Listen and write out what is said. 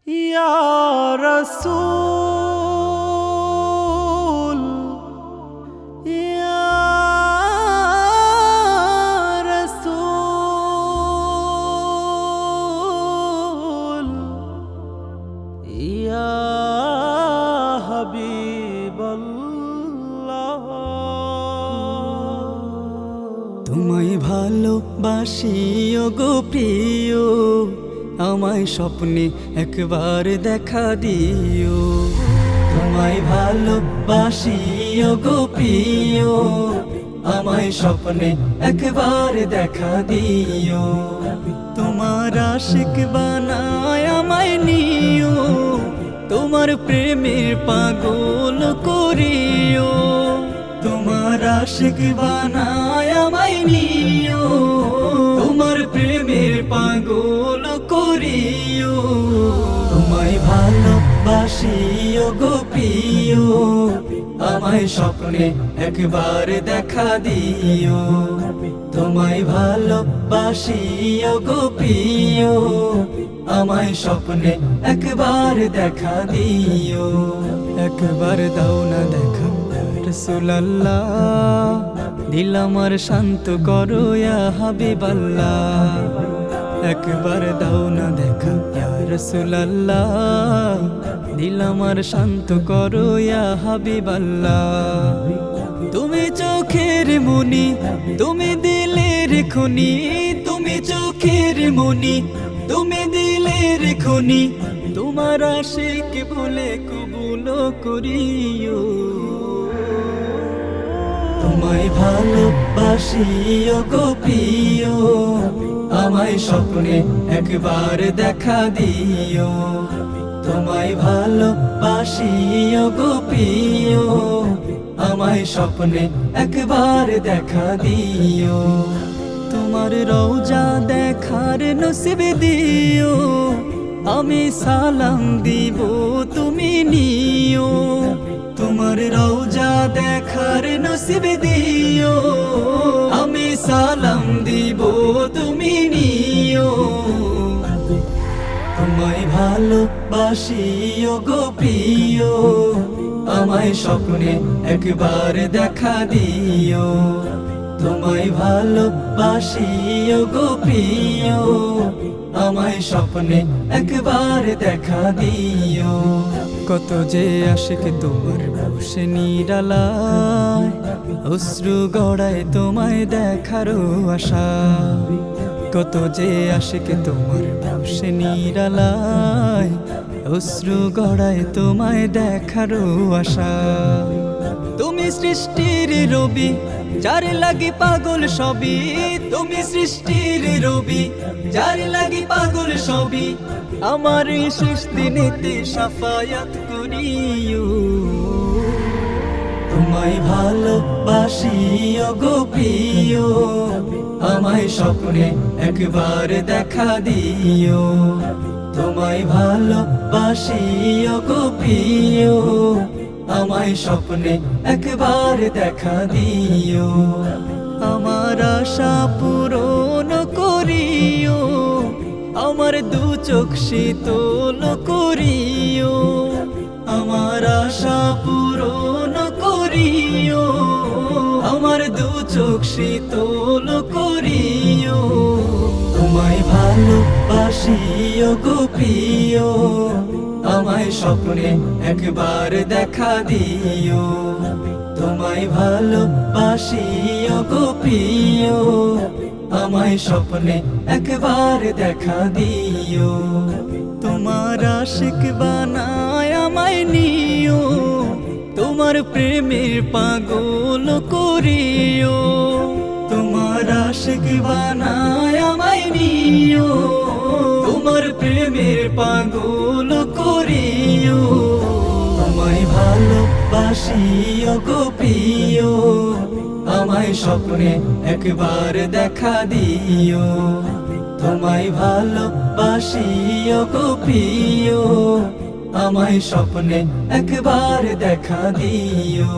ইয়া রাসূল ইয়া রাসূল ইয়া হাবিবাল্লাহ। তোমায় ভালোবাসি ওগো প্রিয়, আমায় স্বপ্নে একবার দেখা দিও। তোমায় ভালোবাসি ওগো প্রিয়, আমায় স্বপ্নে একবার দেখা দিও। তোমার আশিক বানায় আমায় নিও, তোমার প্রেমের পাগল করিও। তোমার আশিক বানায় আমায় নিও, তোমার প্রেমের পাগল করিও। তোমায় ভালোবাসি ওগো প্রিয়, আমায় স্বপ্নে একবার দেখা দিও। তোমায় ভালোবাসি ওগো প্রিয়, আমায় স্বপ্নে একবার দেখা দিও। একবার দাও না দেখা রাসূলুল্লাহ, দিল আমার শান্ত করো ইয়া হাবিবাল্লাহ। একবার দাও না দেখা ইয়া রাসূলুল্লাহ, দিল আমার শান্ত করো ইয়া হাবিবাল্লাহ। তুমি চোখের মনি, তুমি দিলের খনি, তুমি চোখের মনি, তুমি দিলের খনি। তোমার আশিক বলে কবুল করিও। তোমায় ভালোবাসি ওগো প্রিয়, আমায় স্বপ্নে একবার দেখা দিও। তোমায় ভালোবাসি ওগো প্রিয়, আমায় স্বপ্নে একবার দেখা দিও। তোমার রওজা দেখার নসিব দিও, আমি সালাম দিব তুমি নিও। তোমার রওজা দেখার নসিব দিও, আমি সালাম দিব তুমি নিও। তোমায় ভালোবাসি ওগো প্রিয়, আমায় স্বপ্নে একবার দেখা দিও। তোমায় ভালোবাসি ওগো প্রিয়, আমায় স্বপ্নে একবার দেখা দিও। কত যে আশিক তোমার বসে নিরালায়, অশ্রু গড়ায় তোমায় দেখারও আশা। কত যে আশিক তোমার বসে নিরালায়, অশ্রু গড়ায় তোমায় দেখারও আশা। তুমি সৃষ্টির রবি, যার লাগি পাগল সবই। তুমি সৃষ্টির রবি, যার লাগি পাগল সবই। আমার শেষ দিনেতে সাফায়াত করিও। তোমায় ভালোবাসি ওগো প্রিয়, আমায় স্বপ্নে একবার দেখা দিও। তোমায় ভালোবাসি ওগো প্রিয়, আমায় স্বপ্নে একবার দেখা দিও। আমার আশা পূরণ করিও, আমার দু চোখ শীতল করিও। আমার আশা পূরণ করিও, আমার দু চোখ শীতল করিও। তোমায় ভালোবাসি ওগো প্রিয়, আমায় স্বপ্নে একবার দেখা দিও। তোমায় ভালোবাসি ওগো প্রিয়, আমায় স্বপ্নে একবার দেখা দিও। তোমার আশিক বানায় আমায় নিও, তোমার প্রেমের পাগল করিও। তোমার আশিক বানায় আমায় নিও, তোমার প্রেমের পাগল করিও। তোমায় ভালোবাসি ওগো প্রিয়, আমায় স্বপ্নে একবার দেখা দিও। তোমায় ভালোবাসি ওগো প্রিয়, আমায় স্বপ্নে একবার দেখা দিও।